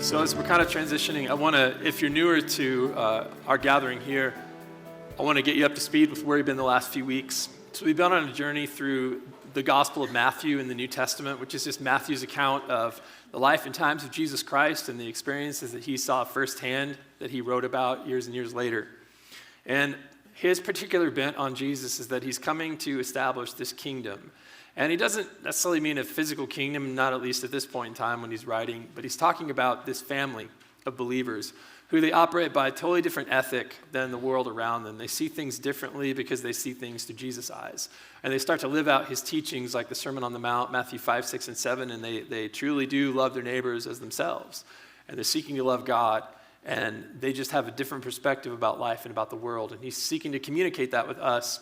So as we're kind of transitioning, I want to, if you're newer to our gathering here, I want to get you up to speed with where you've been the last few weeks. So we've been on a journey through the Gospel of Matthew in the New Testament, which is just Matthew's account of the life and times of Jesus Christ and the experiences that he saw firsthand that he wrote about years and years later. And his particular bent on Jesus is that he's coming to establish this kingdom. And he doesn't necessarily mean a physical kingdom, not at least at this point in time when he's writing, but he's talking about this family of believers who they operate by a totally different ethic than the world around them. They see things differently because they see things through Jesus' eyes. And they start to live out his teachings like the Sermon on the Mount, Matthew 5, 6, and 7, and they truly do love their neighbors as themselves. And they're seeking to love God, and they just have a different perspective about life and about the world. And he's seeking to communicate that with us.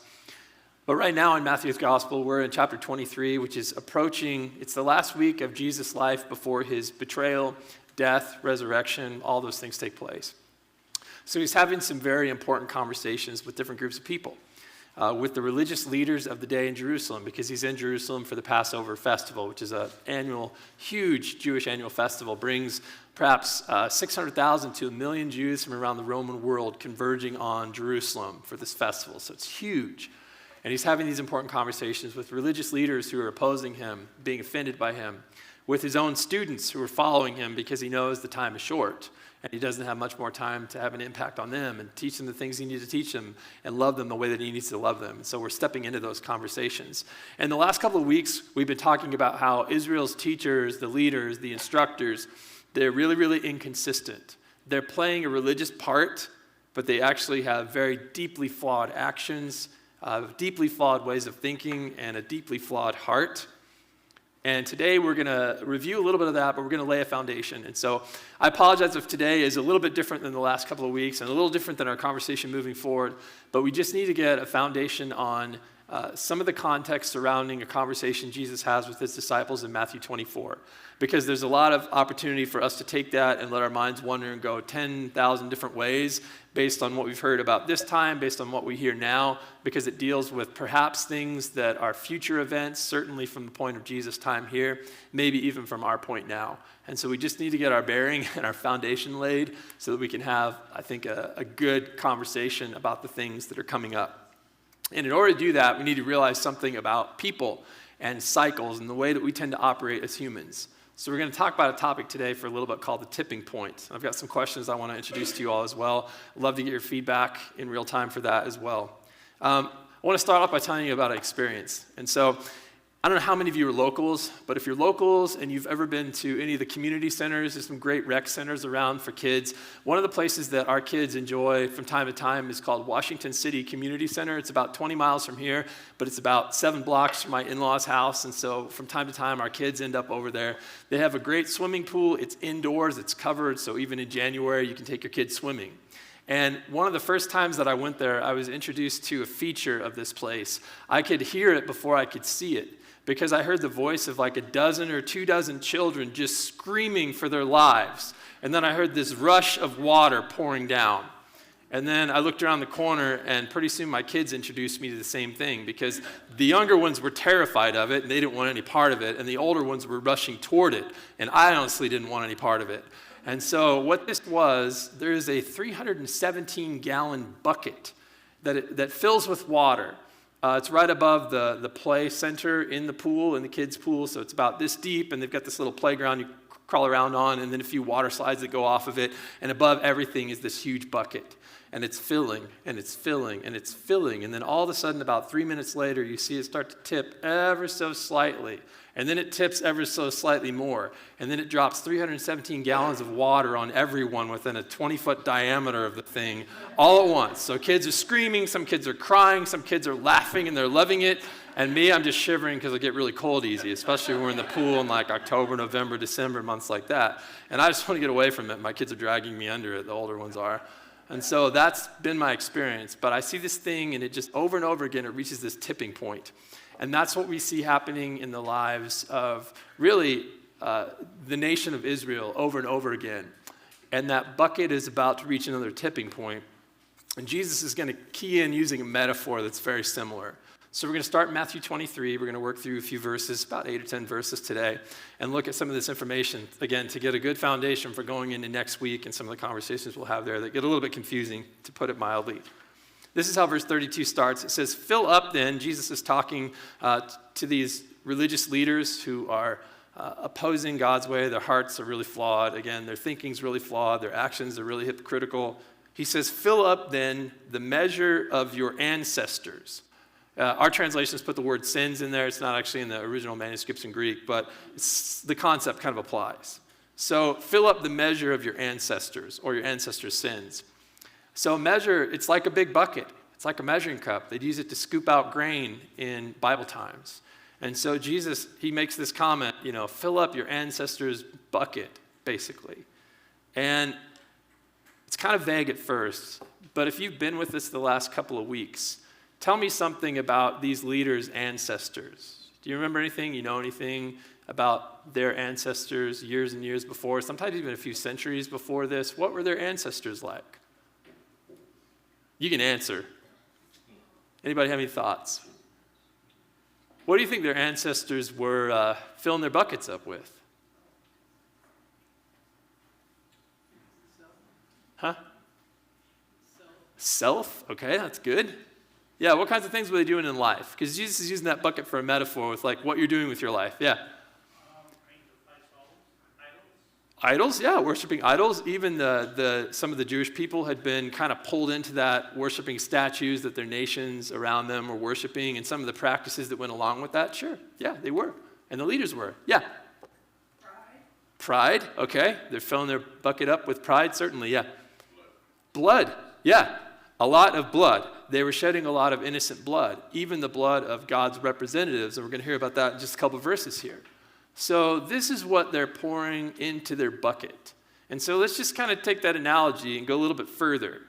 But right now in Matthew's Gospel, we're in chapter 23, which is approaching, it's the last week of Jesus' life before his betrayal, death, resurrection, all those things take place. So he's having some very important conversations with different groups of people, with the religious leaders of the day in Jerusalem, because he's in Jerusalem for the Passover festival, which is an annual, huge Jewish annual festival, brings perhaps 600,000 to 1 million Jews from around the Roman world converging on Jerusalem for this festival. So it's huge. And he's having these important conversations with religious leaders who are opposing him, being offended by him, with his own students who are following him because he knows the time is short and he doesn't have much more time to have an impact on them and teach them the things he needs to teach them and love them the way that he needs to love them. And so we're stepping into those conversations. And the last couple of weeks, we've been talking about how Israel's teachers, the leaders, the instructors, they're really, really inconsistent. They're playing a religious part, but they actually have very deeply flawed actions, deeply flawed ways of thinking, and a deeply flawed heart. And today we're going to review a little bit of that, but we're going to lay a foundation. And so I apologize if today is a little bit different than the last couple of weeks and a little different than our conversation moving forward, but we just need to get a foundation on some of the context surrounding a conversation Jesus has with his disciples in Matthew 24, because there's a lot of opportunity for us to take that and let our minds wander and go 10,000 different ways based on what we've heard about this time, based on what we hear now, because it deals with perhaps things that are future events, certainly from the point of Jesus' time here, maybe even from our point now. And so we just need to get our bearing and our foundation laid so that we can have, I think, a good conversation about the things that are coming up. And in order to do that, we need to realize something about people and cycles and the way that we tend to operate as humans. So we're going to talk about a topic today for a little bit called the tipping point. I've got some questions I want to introduce to you all as well. I'd love to get your feedback in real time for that as well. I want to start off by telling you about an experience. And so I don't know how many of you are locals, but if you're locals and you've ever been to any of the community centers, there's some great rec centers around for kids. One of the places that our kids enjoy from time to time is called Washington City Community Center. It's about 20 miles from here, but it's about 7 blocks from my in-laws' house. And so from time to time, our kids end up over there. They have a great swimming pool. It's indoors. It's covered. So even in January, you can take your kids swimming. And one of the first times that I went there, I was introduced to a feature of this place. I could hear it before I could see it, because I heard the voice of like a dozen or 24 children just screaming for their lives. And then I heard this rush of water pouring down. And then I looked around the corner, and pretty soon my kids introduced me to the same thing, because the younger ones were terrified of it, and they didn't want any part of it, and the older ones were rushing toward it, and I honestly didn't want any part of it. And so what this was, there is a 317-gallon bucket that fills with water. It's right above the play center in the pool, in the kids' pool, so it's about this deep, and they've got this little playground you crawl around on, and then a few water slides that go off of it, and above everything is this huge bucket. And it's filling, and it's filling, and it's filling, and then all of a sudden, about 3 minutes later, you see it start to tip ever so slightly, and then it tips ever so slightly more, and then it drops 317 gallons of water on everyone within a 20-foot diameter of the thing all at once. So kids are screaming, some kids are crying, some kids are laughing, and they're loving it, and me, I'm just shivering because I get really cold easy, especially when we're in the pool in like October, November, December, months like that, and I just want to get away from it. My kids are dragging me under it, the older ones are. And so that's been my experience. But I see this thing, and it just over and over again, it reaches this tipping point. And that's what we see happening in the lives of really the nation of Israel over and over again. And that bucket is about to reach another tipping point. And Jesus is going to key in using a metaphor that's very similar. So we're going to start in Matthew 23. We're going to work through a few verses, about 8 or 10 verses today, and look at some of this information, again, to get a good foundation for going into next week and some of the conversations we'll have there that get a little bit confusing, to put it mildly. This is how verse 32 starts. It says, "Fill up then," Jesus is talking to these religious leaders who are opposing God's way. Their hearts are really flawed. Again, their thinking's really flawed. Their actions are really hypocritical. He says, "Fill up then the measure of your ancestors." Our translations put the word sins in there. It's not actually in the original manuscripts in Greek, but the concept kind of applies. So fill up the measure of your ancestors or your ancestors' sins. So measure, it's like a big bucket. It's like a measuring cup. They'd use it to scoop out grain in Bible times. And so Jesus, he makes this comment, fill up your ancestors' bucket, basically. And it's kind of vague at first, but if you've been with us the last couple of weeks, tell me something about these leaders' ancestors. Do you remember anything? You know anything about their ancestors years and years before, sometimes even a few centuries before this? What were their ancestors like? You can answer. Anybody have any thoughts? What do you think their ancestors were filling their buckets up with? Huh? Self? Okay, that's good. Yeah, what kinds of things were they doing in life? Because Jesus is using that bucket for a metaphor with like what you're doing with your life. Yeah. Idols, yeah, worshiping idols. Even some of the Jewish people had been kind of pulled into that, worshiping statues that their nations around them were worshiping, and some of the practices that went along with that. Sure, yeah, they were, and the leaders were. Yeah. Pride, okay. They're filling their bucket up with pride, certainly, yeah. Blood, yeah. A lot of blood. They were shedding a lot of innocent blood, even the blood of God's representatives, and we're going to hear about that in just a couple of verses here. So this is what they're pouring into their bucket. And so let's just kind of take that analogy and go a little bit further.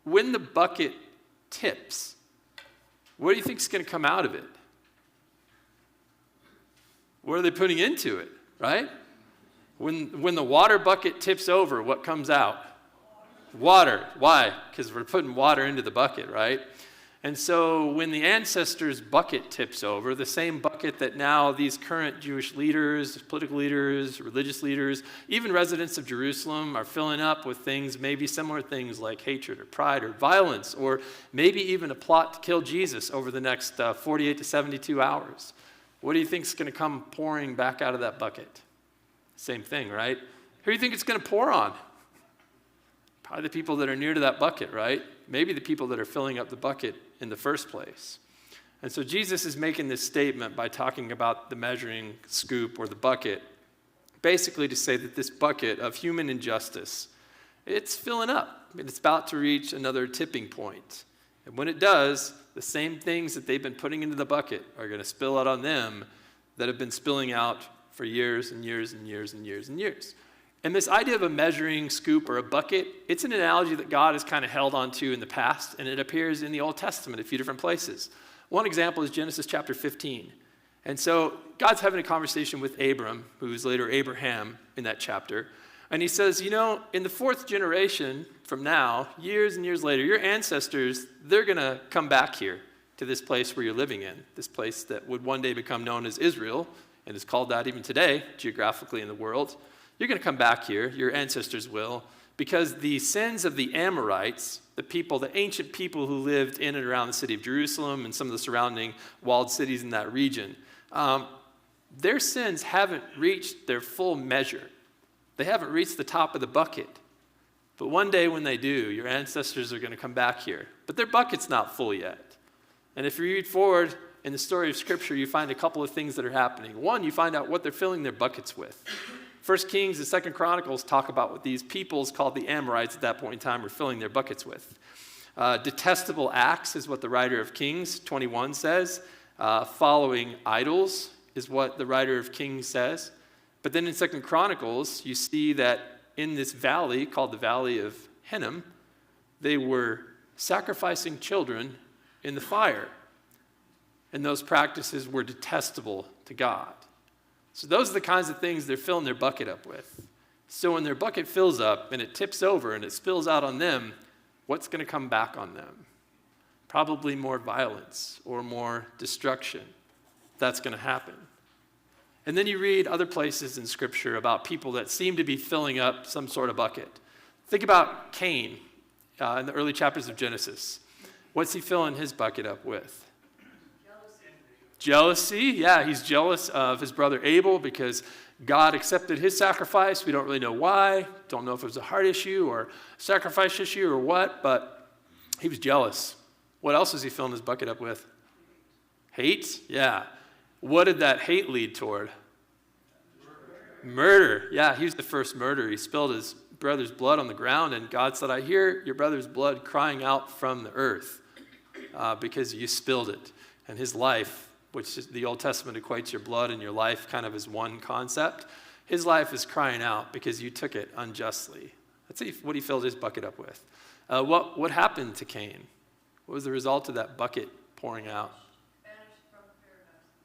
When the bucket tips, what do you think is going to come out of it? What are they putting into it, right? When the water bucket tips over, what comes out? Water. Why? Because we're putting water into the bucket, right? And so when the ancestors' bucket tips over, the same bucket that now these current Jewish leaders, political leaders, religious leaders, even residents of Jerusalem are filling up with things, maybe similar things like hatred or pride or violence, or maybe even a plot to kill Jesus over the next 48 to 72 hours. What do you think is going to come pouring back out of that bucket? Same thing, right? Who do you think it's going to pour on? Probably the people that are near to that bucket, right? Maybe the people that are filling up the bucket in the first place. And so Jesus is making this statement by talking about the measuring scoop or the bucket, basically to say that this bucket of human injustice, it's filling up. It's about to reach another tipping point. And when it does, the same things that they've been putting into the bucket are going to spill out on them that have been spilling out for years and years and years and years and years. And this idea of a measuring scoop or a bucket, it's an analogy that God has kind of held on to in the past, and it appears in the Old Testament a few different places. One example is Genesis chapter 15. And so God's having a conversation with Abram, who's later Abraham in that chapter. And he says, in the fourth generation from now, years and years later, your ancestors, they're going to come back here to this place where you're living in, this place that would one day become known as Israel, and is called that even today, geographically in the world. You're going to come back here, your ancestors will, because the sins of the Amorites, the ancient people who lived in and around the city of Jerusalem and some of the surrounding walled cities in that region, their sins haven't reached their full measure. They haven't reached the top of the bucket. But one day when they do, your ancestors are going to come back here. But their bucket's not full yet. And if you read forward in the story of Scripture, you find a couple of things that are happening. One, you find out what they're filling their buckets with. 1 Kings and 2 Chronicles talk about what these peoples called the Amorites at that point in time were filling their buckets with. Detestable acts is what the writer of Kings 21 says. Following idols is what the writer of Kings says. But then in 2 Chronicles, you see that in this valley called the Valley of Hinnom, they were sacrificing children in the fire. And those practices were detestable to God. So those are the kinds of things they're filling their bucket up with. So when their bucket fills up and it tips over and it spills out on them, what's going to come back on them? probably more violence or more destruction that's going to happen. And then you read other places in Scripture about people that seem to be filling up some sort of bucket. Think about Cain in the early chapters of Genesis. What's he filling his bucket up with? Jealousy. Yeah, he's jealous of his brother Abel because God accepted his sacrifice. We don't really know why. Don't know if it was a heart issue or a sacrifice issue or what, but he was jealous. What else was he filling his bucket up with? Hate? Yeah. What did that hate lead toward? Murder. Yeah, he was the first murderer. He spilled his brother's blood on the ground, and God said, I hear your brother's blood crying out from the earth because you spilled it. And his life, which is, the Old Testament equates your blood and your life kind of as one concept, his life is crying out because you took it unjustly. That's what he filled his bucket up with. What happened to Cain? What was the result of that bucket pouring out?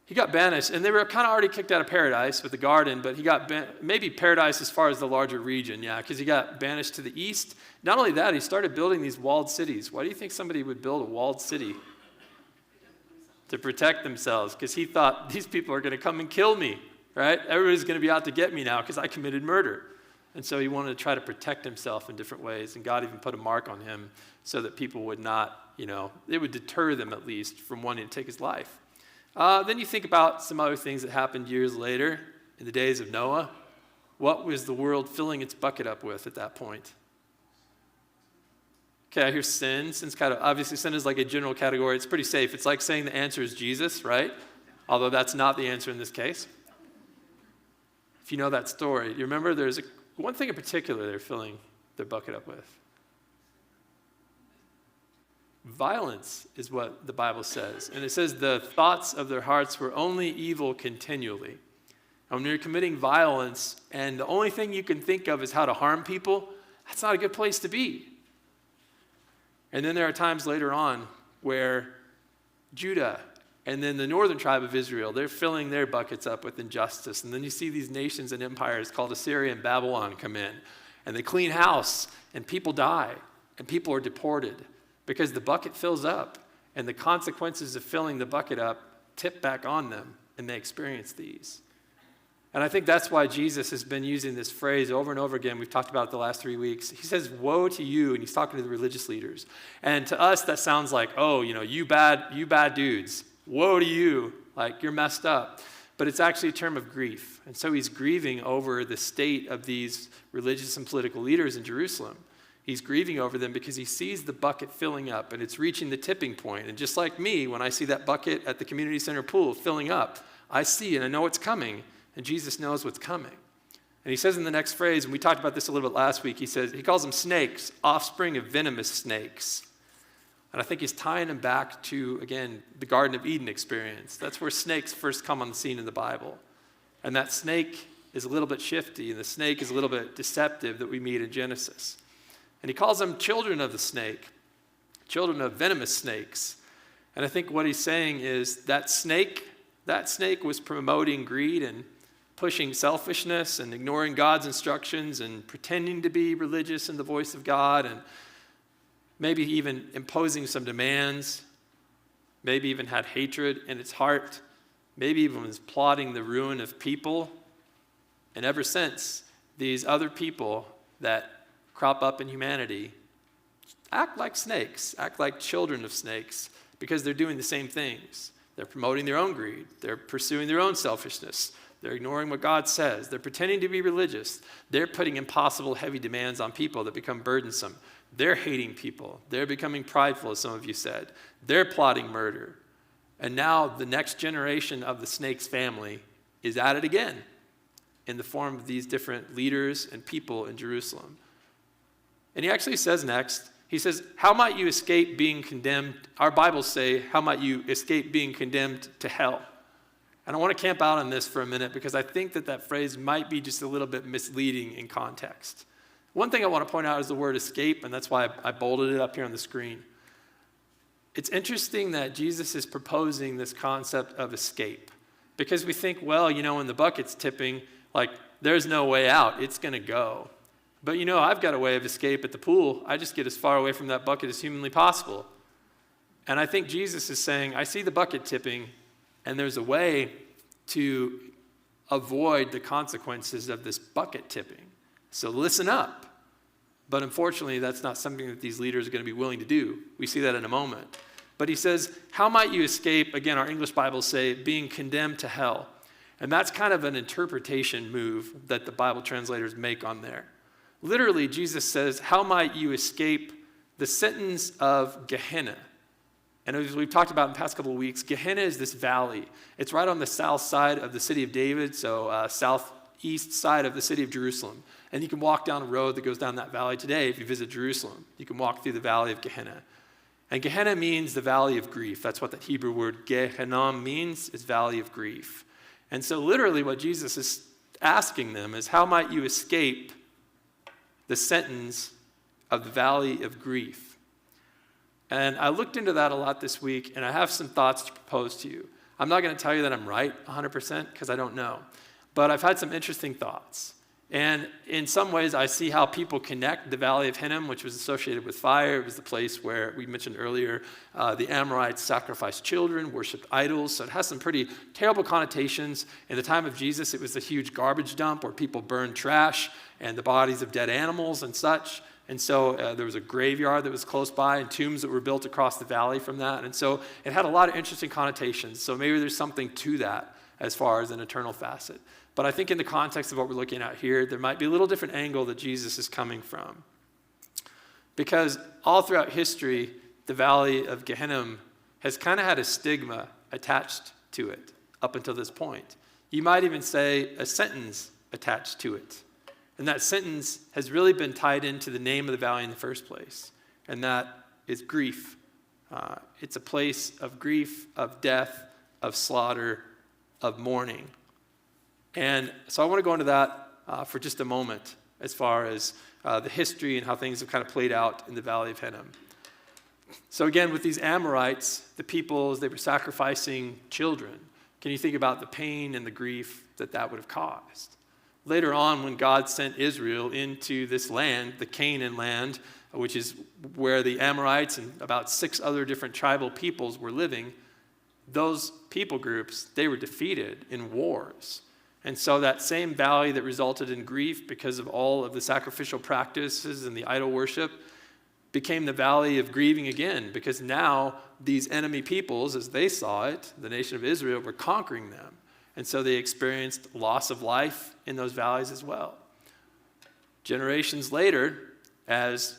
He got banished, and they were kind of already kicked out of paradise with the garden, but he got maybe paradise as far as the larger region, yeah, because he got banished to the east. Not only that, he started building these walled cities. Why do you think somebody would build a walled city? To protect themselves, because he thought, these people are going to come and kill me, right? Everybody's going to be out to get me now because I committed murder. And so he wanted to try to protect himself in different ways, and God even put a mark on him so that people would not, it would deter them at least from wanting to take his life. Then you think about some other things that happened years later in the days of Noah. What was the world filling its bucket up with at that point? Okay, I hear sin. Sin's kind of, obviously sin is like a general category. It's pretty safe. It's like saying the answer is Jesus, right? Although that's not the answer in this case. If you know that story, you remember there's one thing in particular they're filling their bucket up with. Violence is what the Bible says. And it says the thoughts of their hearts were only evil continually. And when you're committing violence and the only thing you can think of is how to harm people, that's not a good place to be. And then there are times later on where Judah and then the northern tribe of Israel, they're filling their buckets up with injustice. And then you see these nations and empires called Assyria and Babylon come in. And they clean house and people die and people are deported. Because the bucket fills up, and the consequences of filling the bucket up tip back on them, and they experience these. And I think that's why Jesus has been using this phrase over and over again. We've talked about it the last 3 weeks. He says, woe to you, and he's talking to the religious leaders. And to us, that sounds like, oh, you bad dudes. Woe to you, like you're messed up. But it's actually a term of grief. And so he's grieving over the state of these religious and political leaders in Jerusalem. He's grieving over them because he sees the bucket filling up and it's reaching the tipping point. And just like me, when I see that bucket at the community center pool filling up, I see and I know what's coming, and Jesus knows what's coming. And he says in the next phrase, and we talked about this a little bit last week, he calls them snakes, offspring of venomous snakes. And I think he's tying them back to, again, the Garden of Eden experience. That's where snakes first come on the scene in the Bible. And that snake is a little bit shifty, and the snake is a little bit deceptive that we meet in Genesis. And he calls them children of the snake, children of venomous snakes. And I think what he's saying is that snake was promoting greed and pushing selfishness and ignoring God's instructions and pretending to be religious in the voice of God and maybe even imposing some demands, maybe even had hatred in its heart, maybe even was plotting the ruin of people. And ever since, these other people that crop up in humanity act like snakes, act like children of snakes, because they're doing the same things. They're promoting their own greed. They're pursuing their own selfishness. They're ignoring what God says. They're pretending to be religious. They're putting impossible, heavy demands on people that become burdensome. They're hating people. They're becoming prideful, as some of you said. They're plotting murder. And now the next generation of the snake's family is at it again in the form of these different leaders and people in Jerusalem. And he actually says next, he says, how might you escape being condemned? Our Bibles say, how might you escape being condemned to hell? And I want to camp out on this for a minute because I think that phrase might be just a little bit misleading in context. One thing I want to point out is the word escape, and that's why I bolded it up here on the screen. It's interesting that Jesus is proposing this concept of escape because we think, well, when the bucket's tipping, like there's no way out, it's going to go. But I've got a way of escape at the pool. I just get as far away from that bucket as humanly possible. And I think Jesus is saying, I see the bucket tipping, and there's a way to avoid the consequences of this bucket tipping. So listen up. But unfortunately, that's not something that these leaders are going to be willing to do. We see that in a moment. But he says, how might you escape, again, our English Bibles say, being condemned to hell? And that's kind of an interpretation move that the Bible translators make on there. Literally, Jesus says, how might you escape the sentence of Gehenna? And as we've talked about in the past couple of weeks, Gehenna is this valley. It's right on the south side of the city of David, so southeast side of the city of Jerusalem. And you can walk down a road that goes down that valley today if you visit Jerusalem. You can walk through the valley of Gehenna. And Gehenna means the valley of grief. That's what the Hebrew word Gehenna means, is valley of grief. And so literally what Jesus is asking them is, how might you escape the sentence of the valley of grief? And I looked into that a lot this week, and I have some thoughts to propose to you. I'm not going to tell you that I'm right 100% because I don't know. But I've had some interesting thoughts. And in some ways, I see how people connect the Valley of Hinnom, which was associated with fire. It was the place where, we mentioned earlier, the Amorites sacrificed children, worshipped idols. So it has some pretty terrible connotations. In the time of Jesus, it was a huge garbage dump where people burned trash and the bodies of dead animals and such. And so there was a graveyard that was close by and tombs that were built across the valley from that. And so it had a lot of interesting connotations. So maybe there's something to that as far as an eternal facet. But I think in the context of what we're looking at here, there might be a little different angle that Jesus is coming from. Because all throughout history, the valley of Gehenna has kind of had a stigma attached to it up until this point. You might even say a sentence attached to it. And that sentence has really been tied into the name of the valley in the first place. And that is grief. It's a place of grief, of death, of slaughter, of mourning. And so I want to go into that for just a moment as far as the history and how things have kind of played out in the Valley of Hinnom. So again, with these Amorites, the peoples, they were sacrificing children. Can you think about the pain and the grief that that would have caused? Later on, when God sent Israel into this land, the Canaan land, which is where the Amorites and about 6 other different tribal peoples were living, those people groups, they were defeated in wars. And so that same valley that resulted in grief because of all of the sacrificial practices and the idol worship became the valley of grieving again, because now these enemy peoples, as they saw it, the nation of Israel, were conquering them. And so they experienced loss of life in those valleys as well. Generations later, as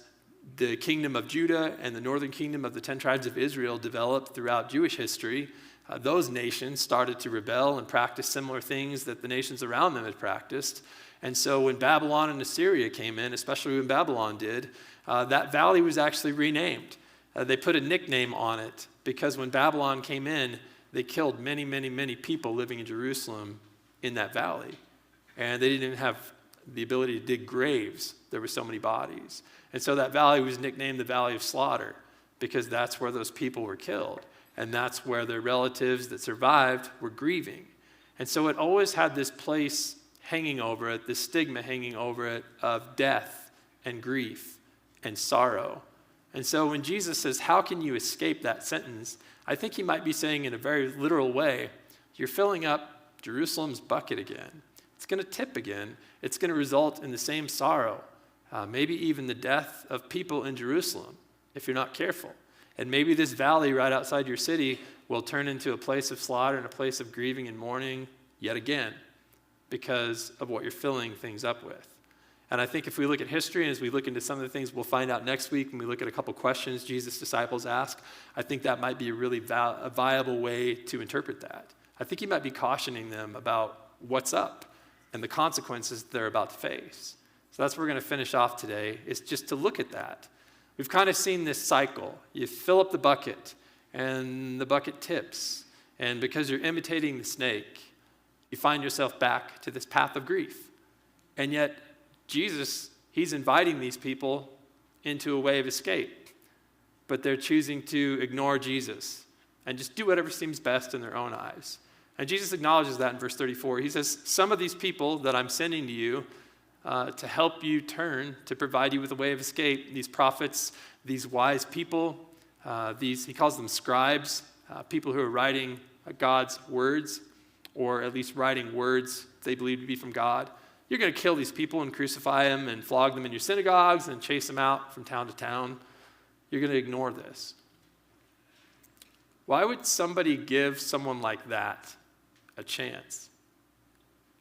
the kingdom of Judah and the northern kingdom of the 10 tribes of Israel developed throughout Jewish history, those nations started to rebel and practice similar things that the nations around them had practiced. And so when Babylon and Assyria came in, especially when Babylon did, that valley was actually renamed. They put a nickname on it because when Babylon came in, they killed many, many, many people living in Jerusalem in that valley. And they didn't even have the ability to dig graves. There were so many bodies. And so that valley was nicknamed the Valley of Slaughter because that's where those people were killed. And that's where their relatives that survived were grieving. And so it always had this place hanging over it, this stigma hanging over it of death and grief and sorrow. And so when Jesus says, how can you escape that sentence? I think he might be saying in a very literal way, you're filling up Jerusalem's bucket again. It's going to tip again. It's going to result in the same sorrow, maybe even the death of people in Jerusalem if you're not careful. And maybe this valley right outside your city will turn into a place of slaughter and a place of grieving and mourning yet again because of what you're filling things up with. And I think if we look at history and as we look into some of the things we'll find out next week when we look at a couple questions Jesus' disciples ask, I think that might be a really viable way to interpret that. I think he might be cautioning them about what's up and the consequences they're about to face. So that's where we're going to finish off today, is just to look at that. We've kind of seen this cycle. You fill up the bucket, and the bucket tips. And because you're imitating the snake, you find yourself back to this path of grief. And yet, Jesus, he's inviting these people into a way of escape. But they're choosing to ignore Jesus and just do whatever seems best in their own eyes. And Jesus acknowledges that in verse 34. He says, some of these people that I'm sending to you to help you turn, to provide you with a way of escape, these prophets, these wise people, He calls them scribes, people who are writing God's words, or at least writing words they believe to be from God. You're going to kill these people and crucify them and flog them in your synagogues and chase them out from town to town. You're going to ignore this. Why would somebody give someone like that a chance?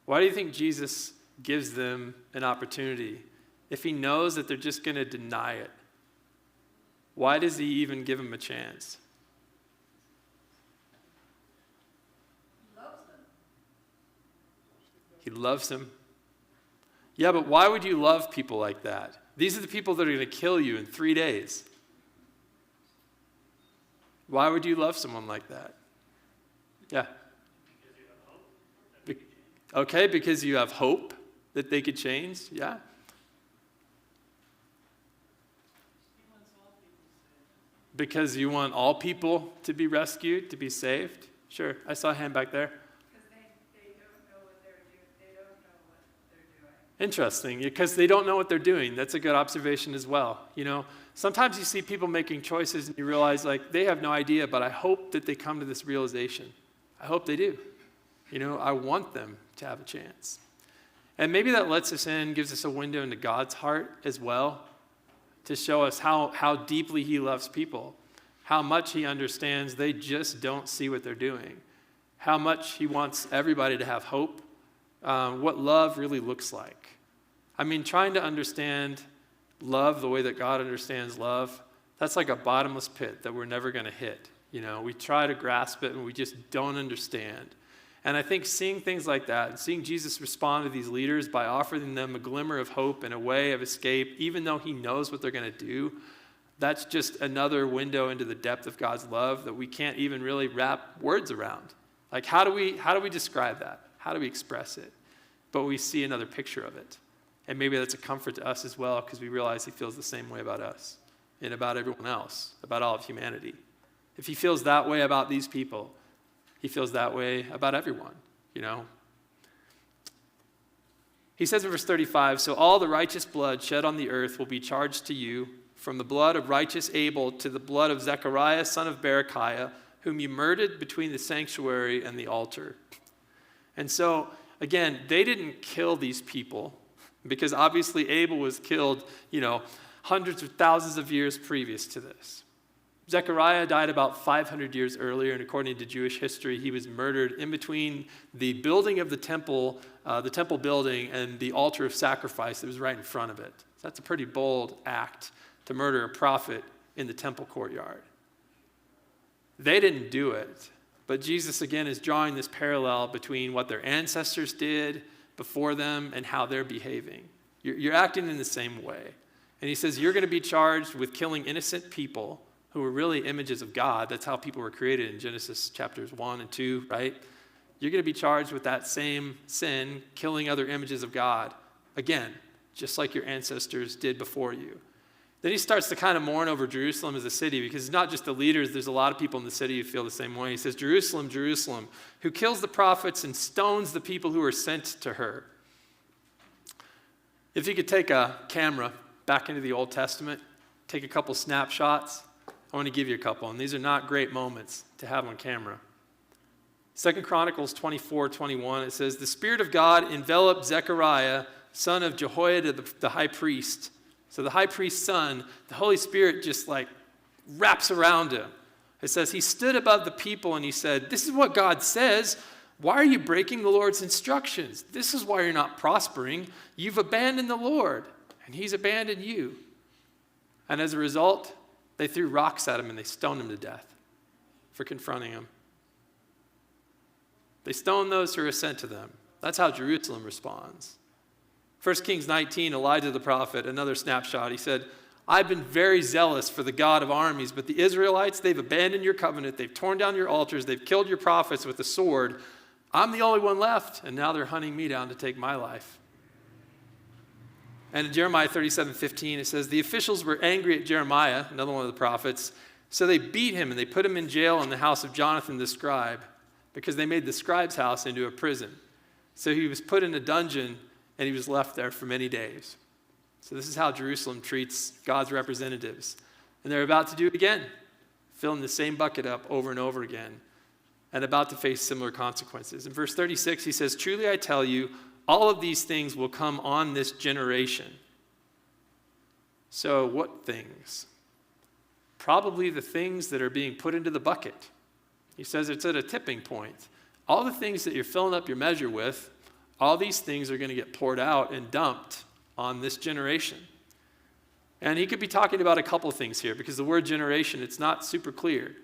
Why do you think Jesus gives them an opportunity if he knows that they're just going to deny it? Why does he even give them a chance? He loves them. Yeah, but why would you love people like that? These are the people that are going to kill you in 3 days. Why would you love someone like that? Yeah. Okay, because you have hope that they could change. Yeah. Because you want all people to be rescued, to be saved. Sure. I saw a hand back there. Interesting, because they don't know what they're doing. That's a good observation as well. Sometimes you see people making choices and you realize they have no idea, but I hope that they come to this realization. I hope they do. I want them to have a chance. And maybe that lets us in, gives us a window into God's heart as well, to show us how deeply he loves people, how much he understands they just don't see what they're doing, how much he wants everybody to have hope, what love really looks like. Trying to understand love the way that God understands love, that's like a bottomless pit that we're never going to hit. We try to grasp it and we just don't understand. And I think seeing things like that and seeing Jesus respond to these leaders by offering them a glimmer of hope and a way of escape, even though he knows what they're going to do, that's just another window into the depth of God's love that we can't even really wrap words around. How do we describe that? How do we express it? But we see another picture of it. And maybe that's a comfort to us as well, because we realize he feels the same way about us and about everyone else, about all of humanity. If he feels that way about these people, he feels that way about everyone, He says in verse 35, "So all the righteous blood shed on the earth will be charged to you, from the blood of righteous Abel to the blood of Zechariah, son of Berechiah, whom you murdered between the sanctuary and the altar." And so, again, they didn't kill these people, because obviously Abel was killed, hundreds of thousands of years previous to this. Zechariah died about 500 years earlier, and according to Jewish history, he was murdered in between the building of the temple building, and the altar of sacrifice that was right in front of it. So that's a pretty bold act to murder a prophet in the temple courtyard. They didn't do it, but Jesus, again, is drawing this parallel between what their ancestors did before them and how they're behaving. You're acting in the same way. And he says you're going to be charged with killing innocent people who were really images of God. That's how people were created in Genesis chapters 1 and 2, right? You're going to be charged with that same sin, killing other images of God. Again, just like your ancestors did before you. Then he starts to kind of mourn over Jerusalem as a city, because it's not just the leaders. There's a lot of people in the city who feel the same way. He says, "Jerusalem, Jerusalem, who kills the prophets and stones the people who are sent to her." If you could take a camera back into the Old Testament, take a couple snapshots, I want to give you a couple, and these are not great moments to have on camera. 2 Chronicles 24:21, it says, "The Spirit of God enveloped Zechariah, son of Jehoiada the high priest." So the high priest's son, the Holy Spirit just wraps around him. It says, "He stood above the people and he said, 'This is what God says. Why are you breaking the Lord's instructions? This is why you're not prospering. You've abandoned the Lord, and he's abandoned you.' And as a result, they threw rocks at him and they stoned him to death for confronting him. They stone those who are sent to them. That's how Jerusalem responds. 1 Kings 19, Elijah the prophet, another snapshot. He said, "I've been very zealous for the God of armies, but the Israelites, they've abandoned your covenant. They've torn down your altars. They've killed your prophets with the sword. I'm the only one left, and now they're hunting me down to take my life." And in Jeremiah 37:15, it says, "The officials were angry at Jeremiah," another one of the prophets, "so they beat him and they put him in jail in the house of Jonathan the scribe, because they made the scribe's house into a prison. So he was put in a dungeon and he was left there for many days." So this is how Jerusalem treats God's representatives. And they're about to do it again. filling the same bucket up over and over again, and about to face similar consequences. In verse 36, he says, "Truly I tell you, all of these things will come on this generation." So what things? Probably the things that are being put into the bucket. He says it's at a tipping point. All the things that you're filling up your measure with, all these things are going to get poured out and dumped on this generation. And he could be talking about a couple of things here, because the word generation, it's not super clear.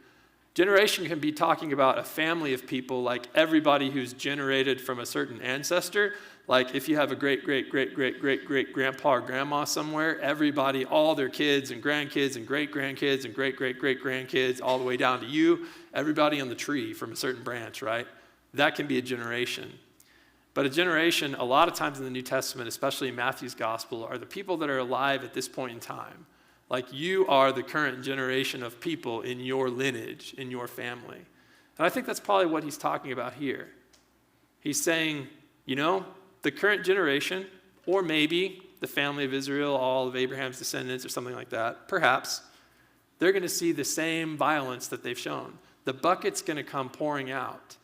Generation can be talking about a family of people, like everybody who's generated from a certain ancestor. Like if you have a great-great-great-great-great-great-grandpa or grandma somewhere, everybody, all their kids and grandkids and great-grandkids and great-great-great-grandkids, all the way down to you, everybody on the tree from a certain branch, right? That can be a generation. But a generation, a lot of times in the New Testament, especially in Matthew's gospel, are the people that are alive at this point in time. Like you are the current generation of people in your lineage, in your family. And I think that's probably what he's talking about here. He's saying, the current generation, or maybe the family of Israel, all of Abraham's descendants or something like that, perhaps, they're going to see the same violence that they've shown. The bucket's going to come pouring out.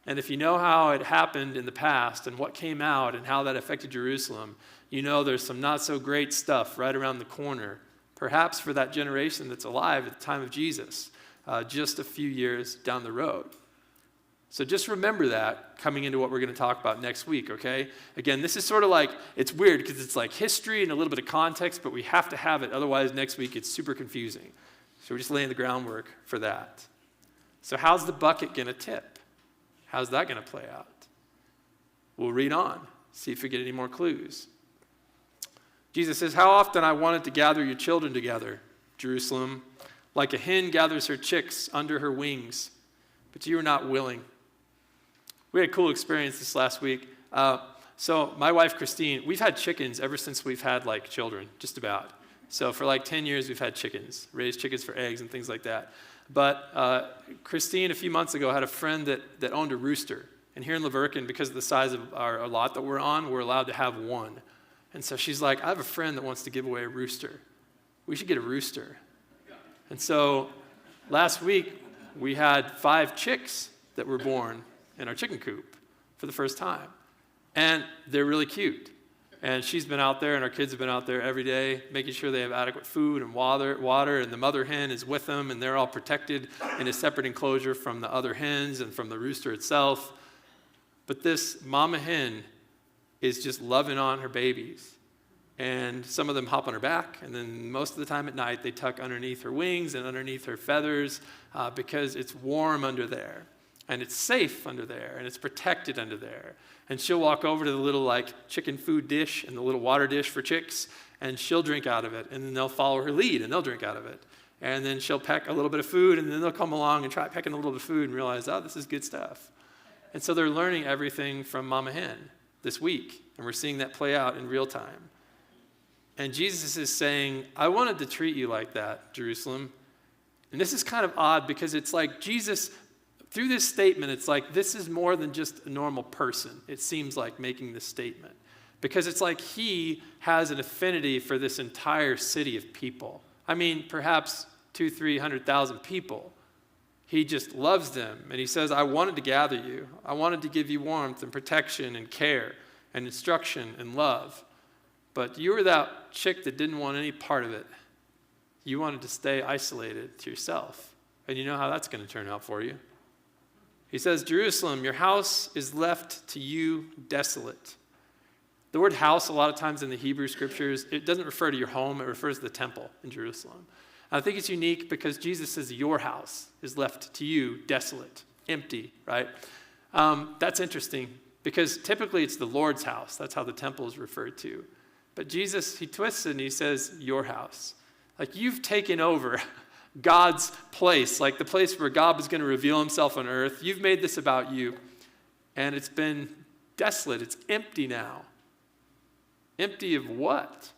And if you know how it happened in the past and what came out and how that affected Jerusalem, there's some not so great stuff right around the corner, perhaps for that generation that's alive at the time of Jesus, just a few years down the road. So just remember that coming into what we're going to talk about next week, okay? Again, this is sort of like, it's weird because it's like history and a little bit of context, but we have to have it. Otherwise, next week it's super confusing. So we're just laying the groundwork for that. So how's the bucket going to tip? How's that going to play out? We'll read on, see if we get any more clues. Jesus says, "How often I wanted to gather your children together, Jerusalem, like a hen gathers her chicks under her wings, but you were not willing." We had a cool experience this last week. So my wife, Christine, we've had chickens ever since we've had children, just about. So for 10 years, we've had chickens, raised chickens for eggs and things like that. But Christine, a few months ago, had a friend that owned a rooster. And here in Laverkin, because of the size of our lot that we're on, we're allowed to have one. And so she's like, "I have a friend that wants to give away a rooster. We should get a rooster." And so last week, we had 5 chicks that were born in our chicken coop for the first time. And they're really cute. And she's been out there, and our kids have been out there every day, making sure they have adequate food and water, and the mother hen is with them, and they're all protected in a separate enclosure from the other hens and from the rooster itself. But this mama hen is just loving on her babies. And some of them hop on her back, and then most of the time at night, they tuck underneath her wings and underneath her feathers because it's warm under there. And it's safe under there, and it's protected under there. And she'll walk over to the little chicken food dish and the little water dish for chicks, and she'll drink out of it, and then they'll follow her lead, and they'll drink out of it. And then she'll peck a little bit of food, and then they'll come along and try pecking a little bit of food and realize, oh, this is good stuff. And so they're learning everything from Mama Hen this week, and we're seeing that play out in real time. And Jesus is saying, I wanted to treat you like that, Jerusalem. And this is kind of odd because it's like Jesus, through this statement, it's like this is more than just a normal person, it seems like, making this statement. Because it's like he has an affinity for this entire city of people. I mean, perhaps 200,000-300,000 people. He just loves them. And he says, I wanted to gather you. I wanted to give you warmth and protection and care and instruction and love. But you were that chick that didn't want any part of it. You wanted to stay isolated to yourself. And you know how that's going to turn out for you. He says, Jerusalem, your house is left to you desolate. The word house, a lot of times in the Hebrew scriptures, it doesn't refer to your home, it refers to the temple in Jerusalem. And I think it's unique because Jesus says your house is left to you desolate, empty, right? That's interesting because typically it's the Lord's house. That's how the temple is referred to. But Jesus, he twists it and he says, your house. Like you've taken over God's place, like the place where God was going to reveal himself on earth. You've made this about you. And it's been desolate. It's empty now. Empty of what?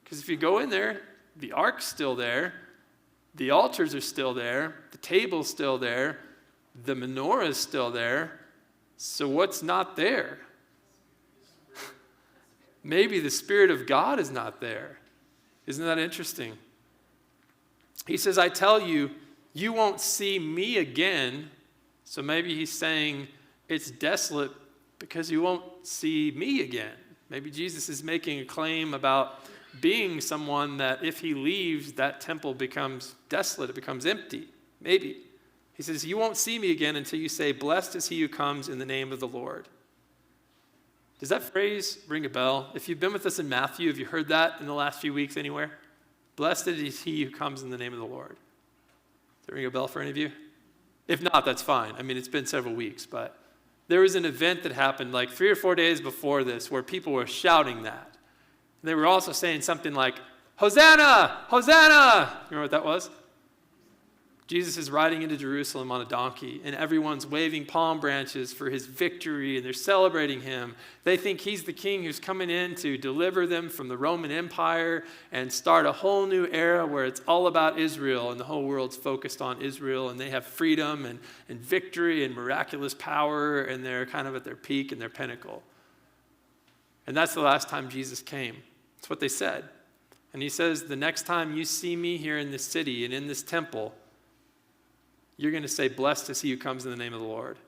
Because if you go in there, the ark's still there. The altars are still there. The table's still there. The menorah is still there. So what's not there? Maybe the Spirit of God is not there. Isn't that interesting? He says, I tell you, you won't see me again. So maybe he's saying it's desolate because you won't see me again. Maybe Jesus is making a claim about being someone that if he leaves, that temple becomes desolate, it becomes empty. Maybe. He says, you won't see me again until you say, blessed is he who comes in the name of the Lord. Does that phrase ring a bell? If you've been with us in Matthew, have you heard that in the last few weeks anywhere? Blessed is he who comes in the name of the Lord. Does that ring a bell for any of you? If not, that's fine. I mean, it's been several weeks, but there was an event that happened like 3 or 4 days before this where people were shouting that. They were also saying something like, Hosanna! Hosanna! Remember what that was? Jesus is riding into Jerusalem on a donkey, and everyone's waving palm branches for his victory, and they're celebrating him. They think he's the king who's coming in to deliver them from the Roman Empire and start a whole new era where it's all about Israel, and the whole world's focused on Israel, and they have freedom and victory and miraculous power, and they're kind of at their peak and their pinnacle. And that's the last time Jesus came. That's what they said. And he says, the next time you see me here in this city and in this temple, you're going to say, blessed is he who comes in the name of the Lord.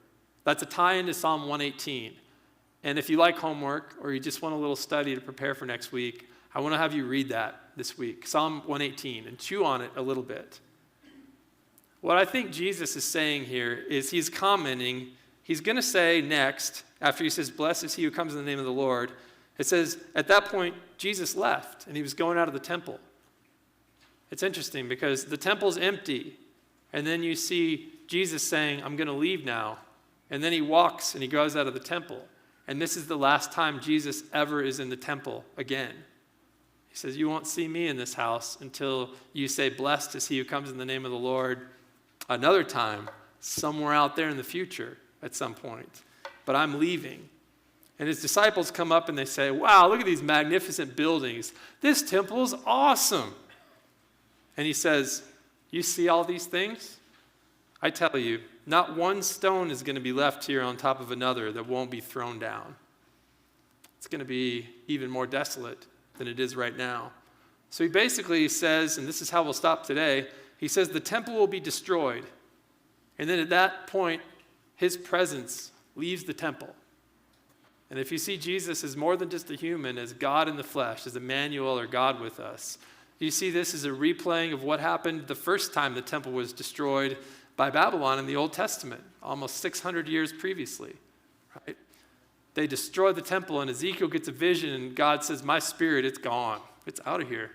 That's a tie into Psalm 118. And if you like homework or you just want a little study to prepare for next week, I want to have you read that this week, Psalm 118, and chew on it a little bit. What I think Jesus is saying here is he's commenting, he's going to say next, after he says, blessed is he who comes in the name of the Lord, it says, at that point, Jesus left, and he was going out of the temple. It's interesting because the temple's empty. And then you see Jesus saying, I'm going to leave now. And then he walks and he goes out of the temple. And this is the last time Jesus ever is in the temple again. He says, you won't see me in this house until you say, blessed is he who comes in the name of the Lord another time, somewhere out there in the future at some point. But I'm leaving. And his disciples come up and they say, wow, look at these magnificent buildings. This temple is awesome. And he says, you see all these things? I tell you, not one stone is going to be left here on top of another that won't be thrown down. It's going to be even more desolate than it is right now. So he basically says, and this is how we'll stop today, he says the temple will be destroyed. And then at that point, his presence leaves the temple. And if you see Jesus as more than just a human, as God in the flesh, as Emmanuel or God with us, you see this as a replaying of what happened the first time the temple was destroyed by Babylon in the Old Testament, almost 600 years previously. Right? They destroy the temple, and Ezekiel gets a vision, and God says, my spirit, it's gone. It's out of here.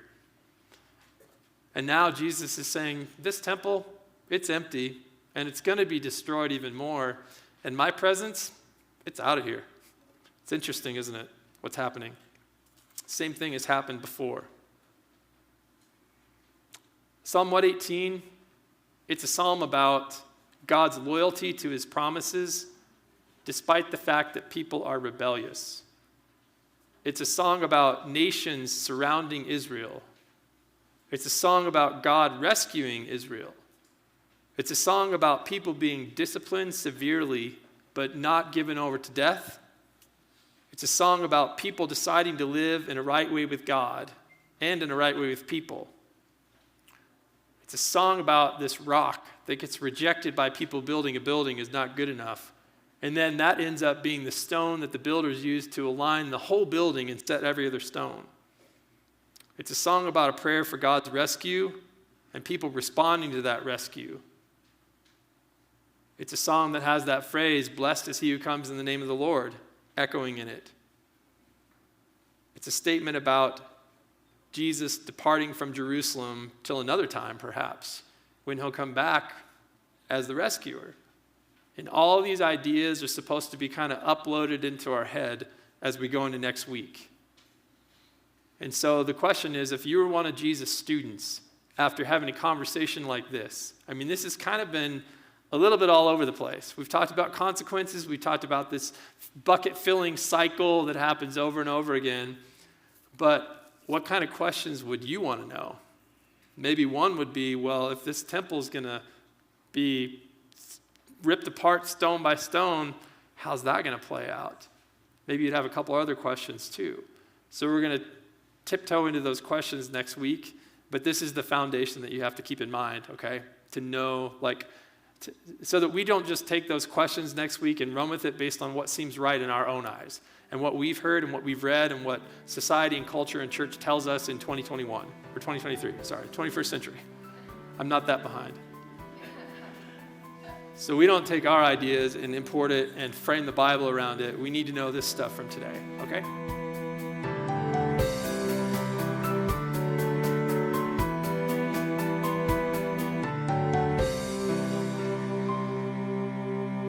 And now Jesus is saying, this temple, it's empty, and it's going to be destroyed even more. And my presence, it's out of here. It's interesting, isn't it, what's happening? Same thing has happened before. Psalm 118, it's a psalm about God's loyalty to his promises despite the fact that people are rebellious. It's a song about nations surrounding Israel. It's a song about God rescuing Israel. It's a song about people being disciplined severely but not given over to death. It's a song about people deciding to live in a right way with God and in a right way with people. It's a song about this rock that gets rejected by people building a building is not good enough. And then that ends up being the stone that the builders used to align the whole building and set every other stone. It's a song about a prayer for God's rescue and people responding to that rescue. It's a song that has that phrase, blessed is he who comes in the name of the Lord, echoing in it. It's a statement about Jesus departing from Jerusalem till another time, perhaps, when he'll come back as the rescuer. And all these ideas are supposed to be kind of uploaded into our head as we go into next week. And so the question is, if you were one of Jesus' students, after having a conversation like this, I mean, this has kind of been a little bit all over the place. We've talked about consequences. We've talked about this bucket-filling cycle that happens over and over again. But what kind of questions would you want to know? Maybe one would be, well, if this temple is going to be ripped apart stone by stone, how's that going to play out? Maybe you'd have a couple other questions too. So we're going to tiptoe into those questions next week, but this is the foundation that you have to keep in mind, okay? to know, so that we don't just take those questions next week and run with it based on what seems right in our own eyes and what we've heard and what we've read and what society and culture and church tells us in 2021 or 2023, 21st century. I'm not that behind. So we don't take our ideas and import it and frame the Bible around it. We need to know this stuff from today, okay?